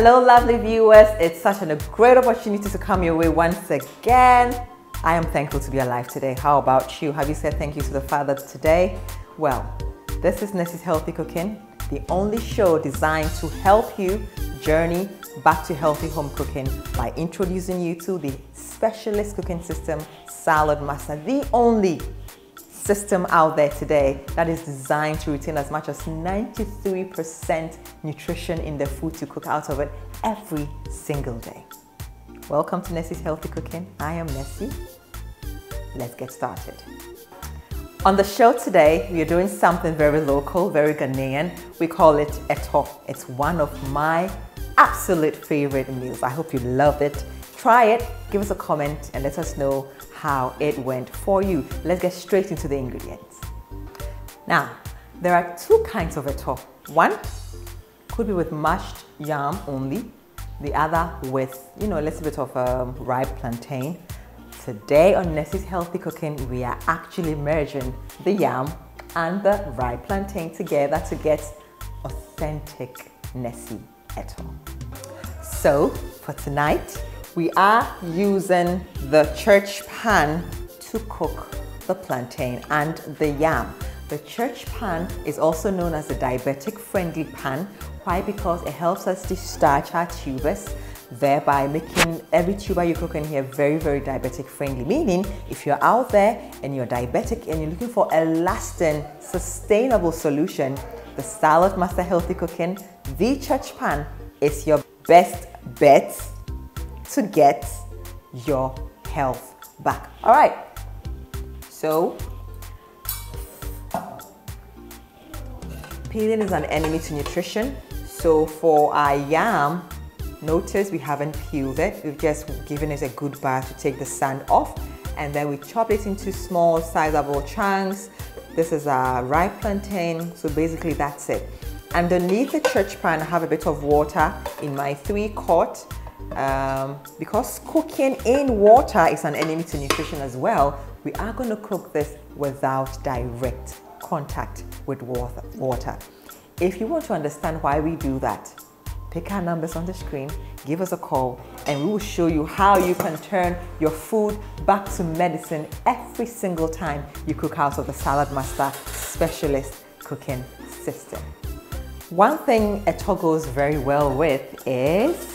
Hello lovely viewers, it's such a great opportunity to come your way once again. I am thankful to be alive today. How about you? Have you said thank you to the Father today? Well, this is Nessy's Healthy Cooking, the only show designed to help you journey back to healthy home cooking by introducing you to the specialist cooking system, SaladMaster, the only system out there today that is designed to retain as much as 93% nutrition in the food to cook out of it every single day. Welcome to Nessy's Healthy Cooking. I am Nessy. Let's get started. On the show today, we are doing something very local, very Ghanaian. We call it Eto. It's one of my absolute favorite meals. I hope you love it. Try it, give us a comment, and let us know how it went for you. Let's get straight into the ingredients. Now, there are two kinds of Eto. One could be with mashed yam only. The other with, a little bit of ripe plantain. Today on Nessy's Healthy Cooking, we are actually merging the yam and the ripe plantain together to get authentic Nessy Eto. So for tonight, we are using the church pan to cook the plantain and the yam. The church pan is also known as the diabetic friendly pan. Why? Because it helps us to starch our tubers, thereby making every tuber you cook in here very, very diabetic friendly. Meaning, if you're out there and you're diabetic and you're looking for a lasting, sustainable solution, the SaladMaster Healthy Cooking, the church pan is your best bet to get your health back. All right, so peeling is an enemy to nutrition. So for our yam, notice we haven't peeled it. We've just given it a good bath to take the sand off, and then we chop it into small sizable chunks. This is our ripe plantain, so basically that's it. Underneath the church pan, I have a bit of water in my 3-quart. Because cooking in water is an enemy to nutrition as well, we are going to cook this without direct contact with water. If you want to understand why we do that, pick our numbers on the screen, give us a call, and we will show you how you can turn your food back to medicine every single time you cook out of the SaladMaster specialist cooking system. One thing Eto goes very well with is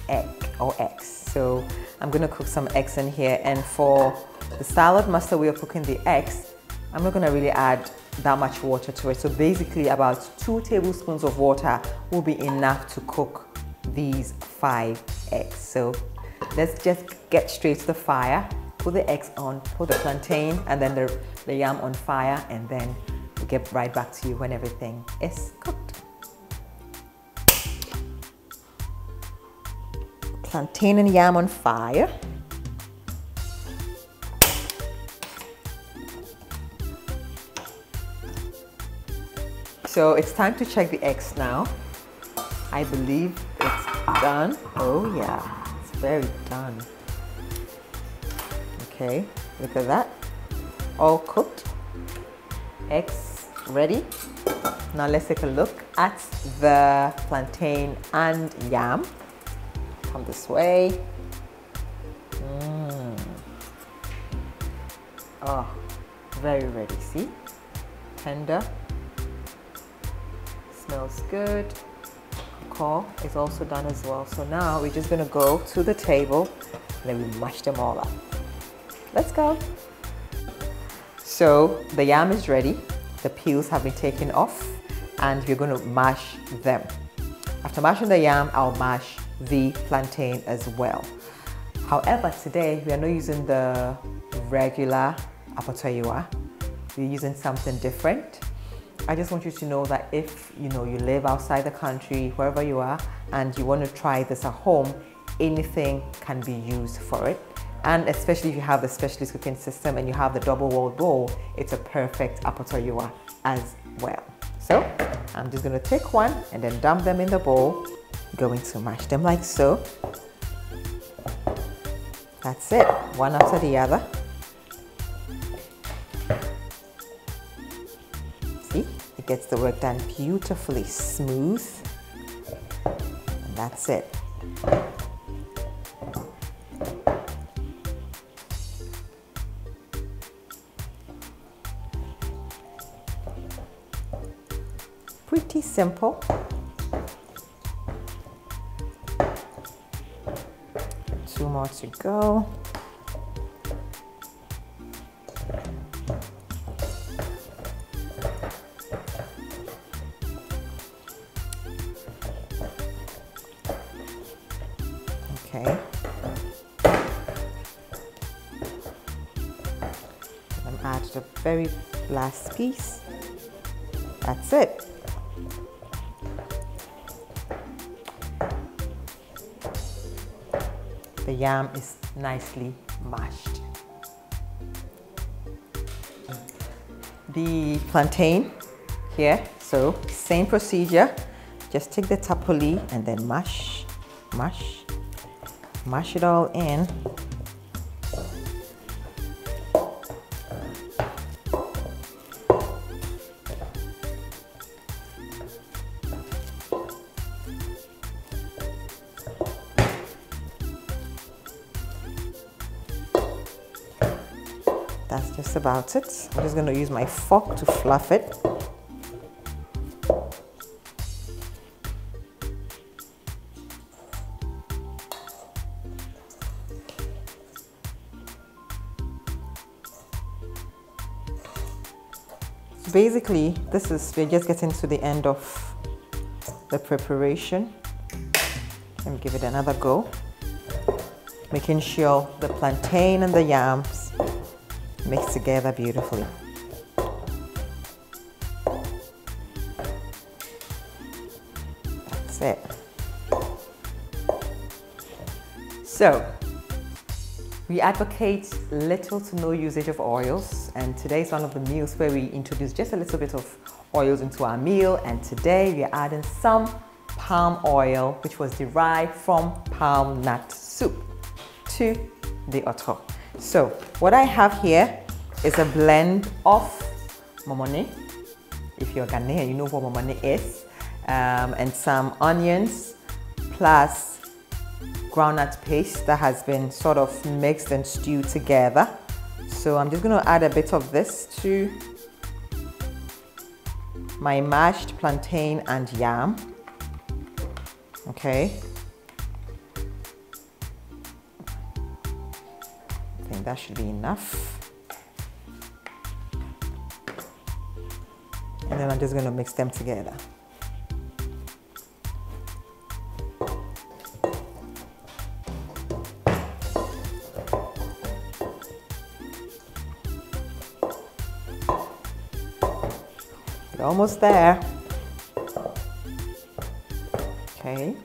egg or eggs. So I'm going to cook some eggs in here, and for the SaladMaster we are cooking the eggs, I'm not going to really add that much water to it. So basically about 2 tablespoons of water will be enough to cook these 5 eggs. So let's just get straight to the fire, put the eggs on, put the plantain and then the yam on fire, and then we'll get right back to you when everything is cooked. Plantain and yam on fire. So it's time to check the eggs now. I believe it's done. Oh yeah, it's very done. Okay, look at that. All cooked. Eggs ready. Now let's take a look at the plantain and yam. Come this way. Oh, very ready. See? Tender. Smells good. Cocoa is also done as well. So now we're just going to go to the table and then we mash them all up. Let's go. So the yam is ready. The peels have been taken off and we're going to mash them. After mashing the yam, I'll mash the plantain as well. However, today we are not using the regular apatoyiwa. We're using something different. I just want you to know that if you live outside the country, wherever you are, and you want to try this at home, anything can be used for it. And especially if you have the specialist cooking system and you have the double-walled bowl, it's a perfect apatoyiwa as well. So I'm just going to take one and then dump them in the bowl. Going to mash them like so. That's it, one after the other. See, it gets the work done beautifully smooth. And that's it. Pretty simple. Two more to go. Okay. And add the very last piece. That's it. The yam is nicely mashed. The plantain here, so same procedure. Just take the tapoli and then mash it all in. That's just about it. I'm just going to use my fork to fluff it. So basically, we're just getting to the end of the preparation. Let me give it another go. Making sure the plantain and the yams mix together beautifully. That's it. So, we advocate little to no usage of oils, and today is one of the meals where we introduce just a little bit of oils into our meal, and today we are adding some palm oil, which was derived from palm nut soup, to the oto. So what I have here is a blend of momone. If you're Ghanaian, you know what momone is, and some onions, plus groundnut paste that has been sort of mixed and stewed together. So I'm just going to add a bit of this to my mashed plantain and yam. Okay. I think that should be enough. And then I'm just going to mix them together. We're almost there. Okay.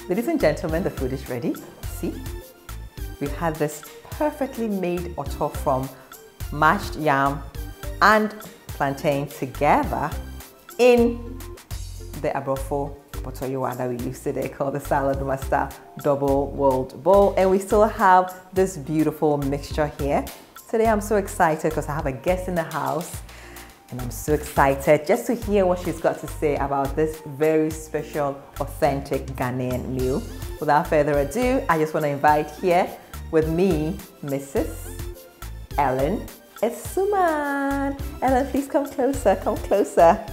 Ladies and gentlemen, the food is ready. See, we had this perfectly made oto from mashed yam and plantain together in the abrofo potoyowa that we use today, called the SaladMaster double-walled bowl. And we still have this beautiful mixture here. Today I'm so excited because I have a guest in the house. And I'm so excited just to hear what she's got to say about this very special, authentic Ghanaian meal. Without further ado, I just want to invite here with me, Mrs. Ellen Esuman. Ellen, please come closer, come closer.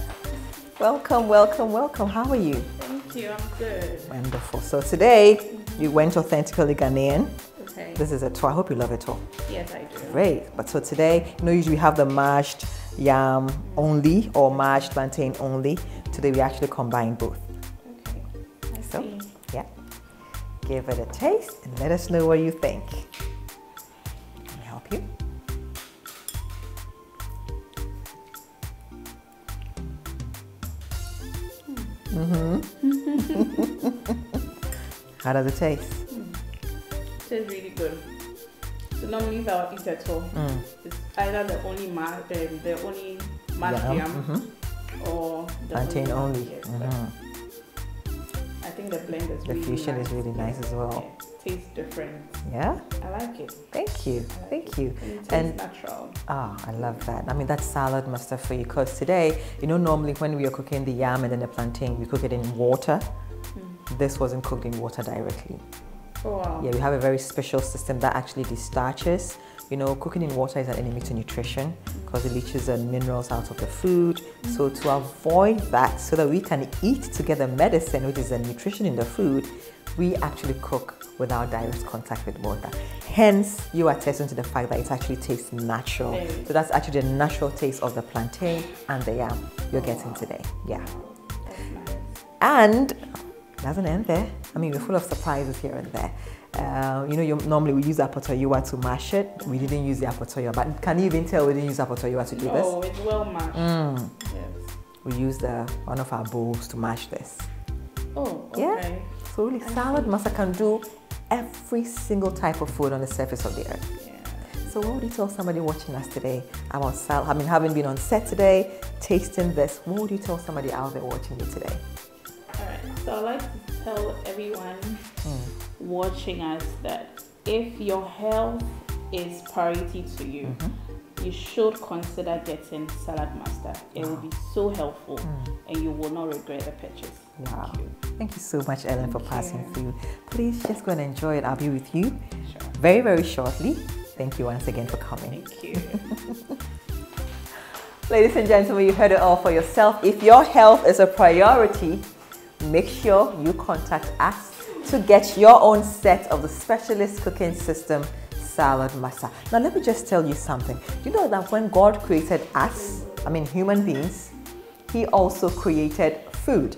Welcome, welcome, welcome. How are you? Thank you, I'm good. Wonderful. So today, you went authentically Ghanaian. Okay. This is a tour. I hope you love it all. Yes, I do. Great. But so today, usually we have the mashed yam only or mashed plantain only. Today we actually combine both. Okay, I see. Yeah, give it a taste and let us know what you think. Can I help you? How does it taste? It tastes really good. So normally if I eat at all, it's either the only mashed yam or the Plantain only. Yes, I think the blend is The really fusion nice. is really nice as well. Yeah, tastes different. Yeah? I like it. Thank you. Thank you. And it tastes And natural. I love that. I mean, that's SaladMaster for you, because today, normally when we are cooking the yam and then the plantain, we cook it in water. This wasn't cooked in water directly. Oh, wow. Yeah, we have a very special system that actually destarches. Cooking in water is an enemy to nutrition because it leaches the minerals out of the food. So to avoid that, so that we can eat together medicine, which is the nutrition in the food, we actually cook without direct contact with water. Hence, you are attesting to the fact that it actually tastes natural. So that's actually the natural taste of the plantain and the yam you're getting today. Yeah. That's nice. And it doesn't end there. I mean, we're full of surprises here and there. Normally we use apotoyowa to mash it. We didn't use the apotoyowa, but can you even tell we didn't use apotoyowa to do this? Oh, it's well mashed. Yes. We used one of our bowls to mash this. Oh, okay. Yeah. So really, SaladMaster can do every single type of food on the surface of the earth. Yeah. So what would you tell somebody watching us today about salad? I mean, having been on set today, tasting this, what would you tell somebody out there watching you today? Alright, so I'd like to tell everyone watching us that if your health is priority to you, you should consider getting SaladMaster. It will be so helpful and you will not regret the purchase. Wow. Thank you so much, Ellen, for passing through. Please just go and enjoy it. I'll be with you very, very shortly. Thank you once again for coming. Thank you. Ladies and gentlemen, you heard it all for yourself. If your health is a priority, make sure you contact us to get your own set of the specialist cooking system, SaladMaster. Now, let me just tell you something. You know that when God created us, I mean human beings, He also created food.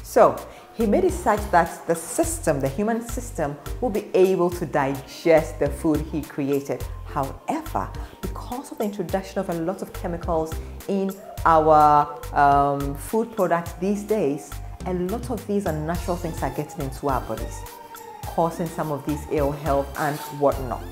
So, He made it such that the system, the human system, will be able to digest the food He created. However, because of the introduction of a lot of chemicals in our food products these days, a lot of these unnatural things are getting into our bodies, causing some of these ill health and whatnot.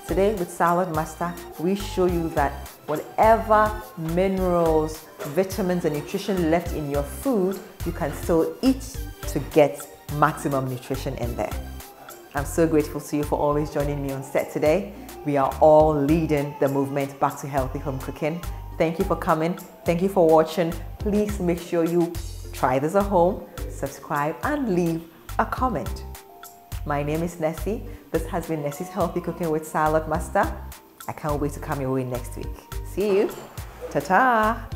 Today with SaladMaster, we show you that whatever minerals, vitamins and nutrition left in your food, you can still eat to get maximum nutrition in there. I'm so grateful to you for always joining me on set today. We are all leading the movement back to healthy home cooking. Thank you for coming. Thank you for watching. Please make sure you try this at home, subscribe and leave a comment. My name is Nessy. This has been Nessy's Healthy Cooking with SaladMaster. I can't wait to come your way next week. See you. Ta-ta.